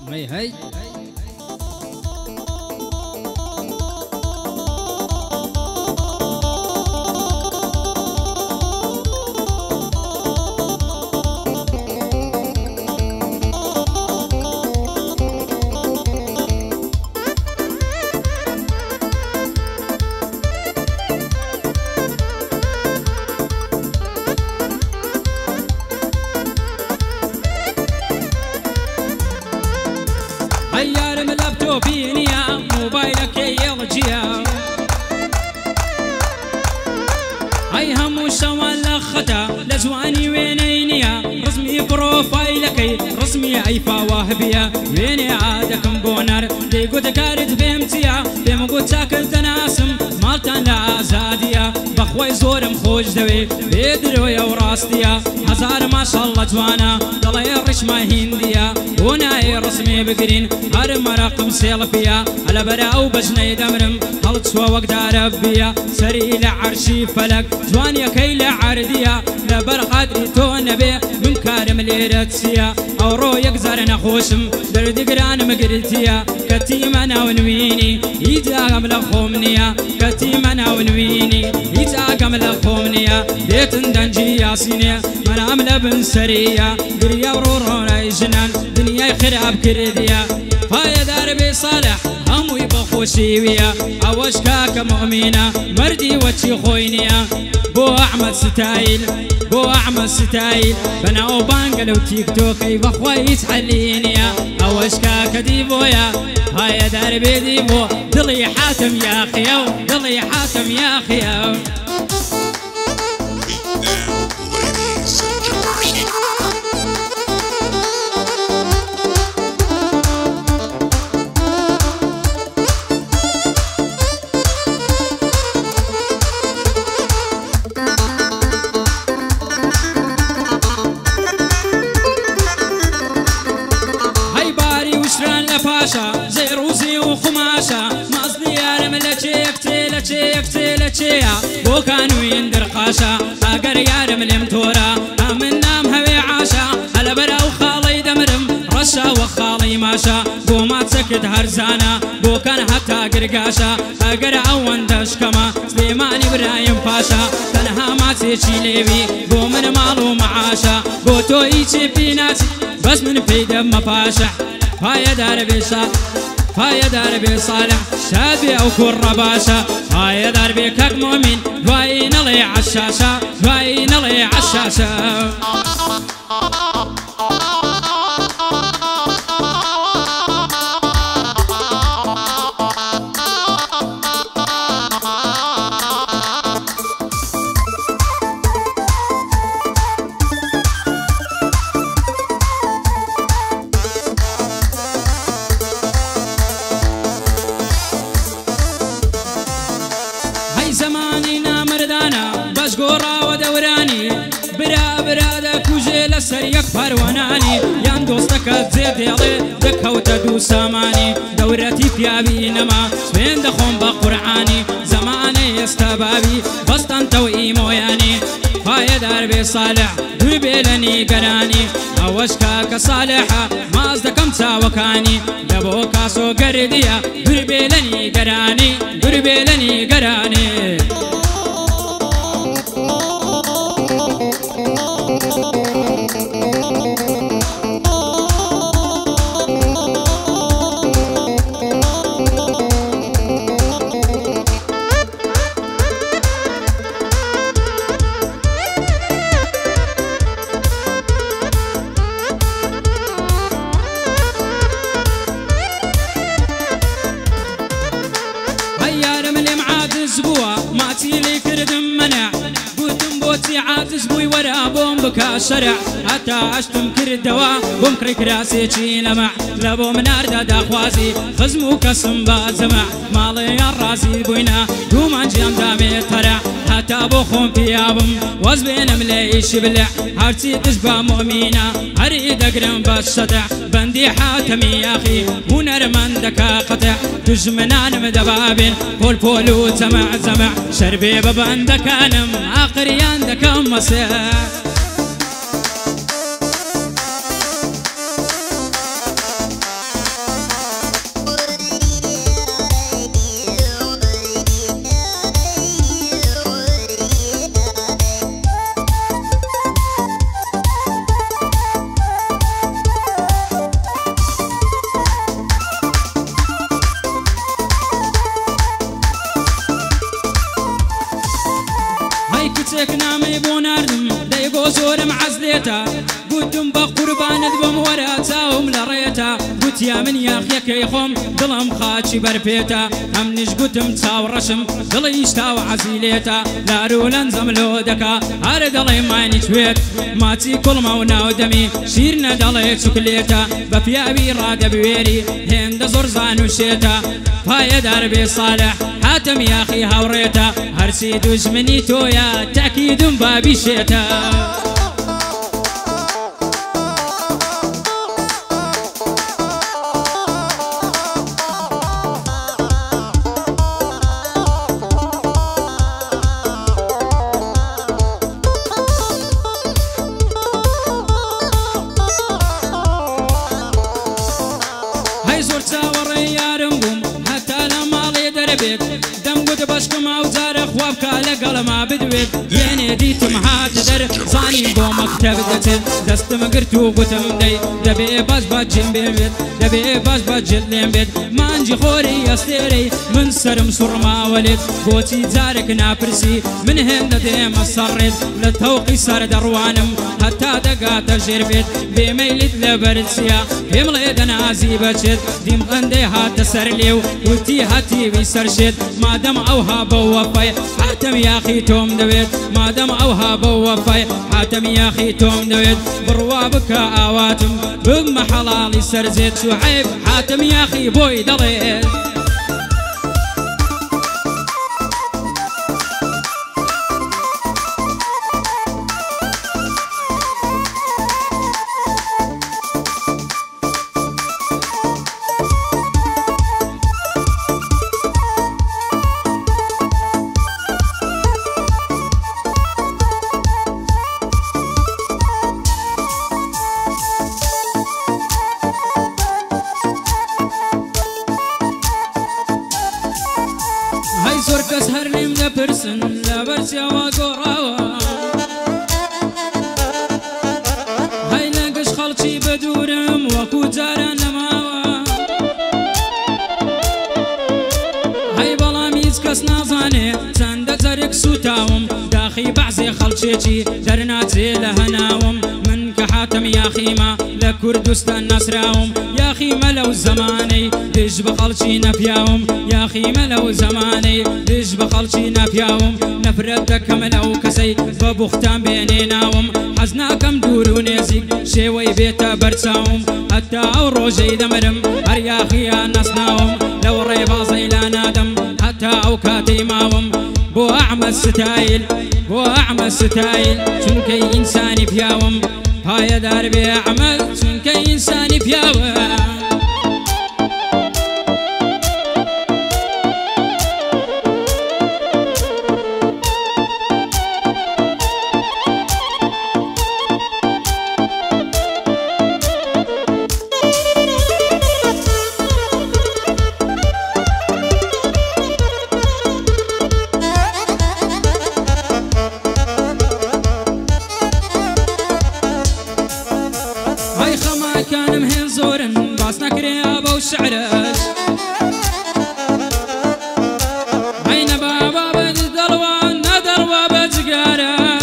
هي هي هيار من لابتوبينيا موبايلك يلجيا هاي هم وشوان لختا لزواني وينينيا رسمي بروفايلك رسمي ايفا وهبيا ويني عادكم بونر دي قد كارت بيمتيا بيم قد ساكن تناسم مالتان لازاديا بخوي زورم خوش دوي بيدرويا وراستيا هزار ما شاء الله جوانا ضلي الرش ما هنديا وناي رسمي بقرين هر مرقم سيلفيا على براو بجني دمرم هلت سوا وقت ربيا سري لعرشي فلك جوانيا كي لعرديا لبرقات تو نبي من كارم ليرتسيا او رو يقزر نخوشم درد قران مقرتيا كتيمنا ونويني يتاقم لخومنيا كتيمنا ونويني يتاقم لخومنيا بيت دنجي ياسينيا منام لبن سريا قريا ورورونا جنان دنيا يخرب كرديا هاي دربي صالح همو يبخوشي ويا اوشكاك مؤمنة مردي وجي خوينيا بو احمد ستايل بو احمد ستايل بنا وبانقل وتيك توك بخوي يتحلينيا اوشكاك ديبويا هاي دربي ديبو دلي حاتم يا خيو دلي حاتم يا خيو لفاشا زي روزي وخماشا مصدي يا رملتي لتشيا بو كانوا يندر قاشا اقر يا رملم تورا من نام هوي عاشا على برا وخالي دمرم رشا وخالي ماشا بو ما تسكت هرزانا بو كان حتى قرقاشا اقر اون دشكما سليمان ابراهيم باشا تنها ما تيجي ليبي بو من مالو معاشا بو تو يجي بيناتي بس من في دم باشا هاي دربي صالح هاي دربي صالح شادي او كرباشا هاي دربي كك مؤمن وين لي عشاشة وين لي عشاشة زماننا مردانا بس قورا ودوراني برا برادا كوجي لسريك فرواناني يان دوستك تزيد يالي دكا وتدو ساماني دورتي بيابي نما سوين دخون بقرعاني زماني يستبابي بس تنتو ايموياني هاي دربي صالح دربي لني قراني اوشكاك صالحة ما ازدكم تاوكاني دبو كاسو قرديا دربي لني قراني دربي لني قراني عاتز بوي ورا بوم بكا شرع حتى عشتم كردوا بوم كريك راسي شي لمع لبو من أردا داخوازي خزمو كسم بازمع مالي الراسي بوينا دومان جيام دامي طرع حتى بوخون بيابم وزبين مليش بلع هارتي تشبه مؤمنة هريد اقرم بالشطع بندي حاتمي يا اخي ونرمن دكا قطع تجمنان مدبابين بول بولو زمع زمع شربي ببندكانم اقريان دكم مسيح وتيا من ياخيك يخوم دلم خاتشي بربيتا هم نشقتم تساو رشم دلي يشتاو عزيليتا لارو لنزم لودكا هار دلي ماني شويت ماتي كل مونا ودمي شيرنا دلي شكليتا بفيابي راد بويري هند زرزان وشيتا فايا دربي صالح حاتم يا اخي هوريتا هرسي دجمني تويا تأكيد بابي شيتا هاي زورتا وري يارنبوم حتى لما لي دربيت دم قد بشكم او زار خواب كالا قلما بدويت يني ديت محات در صاني بو مكتب دتل دست مقرتو قتم دي دبي باش باجين بيت دبي باش باجين بيت مانجي خوري استيري من سرم سرما ولد بوتي زارك نابرسي من هند ديم الصرد للتوقي صار دروانم حتى دقات الجربت بميلد لبرسيا يملي دنازي بشد ديم غندي هات سرليو وتي هاتي بيسرشد ما دم اوها بوفاي حاتم يا اخي توم دويت ما دم اوها بوفاي حاتم يا اخي توم دويت بروابك اواتم بم حلالي سرزت شعيب حاتم يا اخي بوي ضليت زوركس هرلم لبرسن لبرسيا وقراوا هاي لقش خلشي بدورم وكو زاران نماوا هاي بلا ميزكس نازاني سندك زرك سوتاوم داخي بعزي خلشيتي درناتي لهناوم من كحاتم يا خيمة لكردستان نسراوم يا خيمة لو زماني دج بخلشي نفياوم يا خيمة لو زماني دج بخلشي نفياوم نفردك ملو كسي ببختان بينيناوم حزناكم دورو زيك شوي بيتا برساوم حتى او روجي دمرم هر يا خيا نصناوم لو ريبا زيلا نادم حتى او كاتيماوم بو اعمى ستايل بو اعمى ستايل شنكي انساني فياوم هاي دربي اعمل شنكي انساني فياوم كان مهين زورن باس نكري ابو الشعرش عين بابا بدلوان ندلوا بزقارش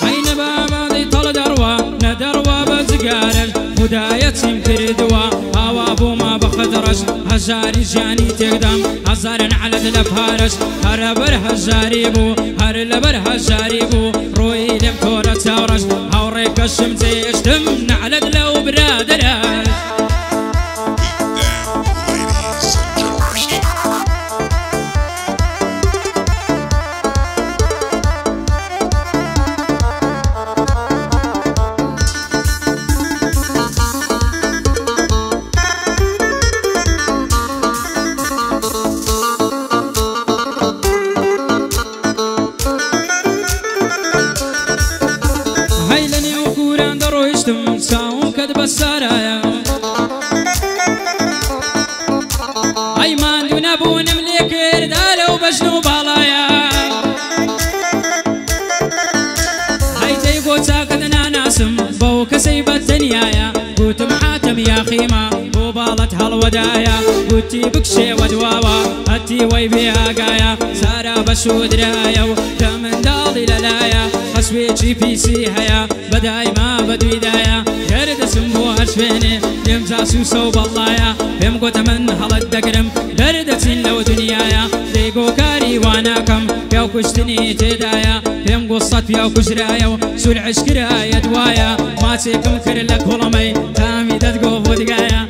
عين بابا دي طل دروا ندلوا بزقارش هداية يمكر دوا هوا ابو ما بخدرش هجاري جاني تقدم هزار على الافهارش هربر هجاري بو هر لبر هجاري بو روي لم كورة تورش هوريك الشمس يشتم نعلد لو برادرش ساوم كد بسرايا اي مان دون ابو نملك دالو بشنو بالايا هاي تيبو ساكتنا ناسم بوك سيبة الدنيايا قوت محاتم يا خيمة بو بالت هالودايا قوتي بكشي ودواوا هتي ويبيها قايا سارا بشو درايا ودمن دالي للايا حسوي جي بي سي هيا بداي ما بدو دايا يرد اسم شويني يم جاسوسو بالله بهم قوت من هلا دقرم دردتين لو دنيايا ديقو كاري وانا كم يا كشتني تدايا بهم قصت يا كشرايا سول عشكرايا دوايا ما تيكم كرلك ظلمي تامي تدقو ودقايا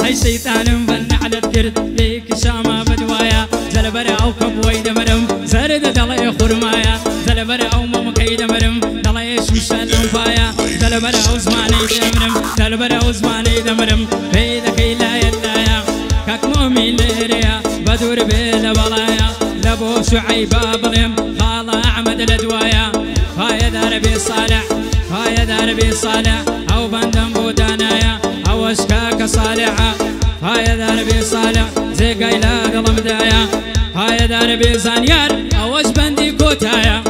هاي شيطان بن على الكرد ليك شاما بدوايا زلبر او كبوي دمرم زرد دلي خرمايا زلبر او ممكي دمرم دلي شوشان فايا زلبر او زماني دمرم زلبر او زماني دمرم بيد كيلا يلايا كاك مؤمن ليريا بدور بلا بلايا لبو شعيب بلم خاله احمد الادوايا هاي دربي صالح هاي دربي صالح او بندم بودانايا او اشكاك صالحه هاي دربي صالح زي قايله قلم دايا هاي دربي زانيار او اش بندي كوتايا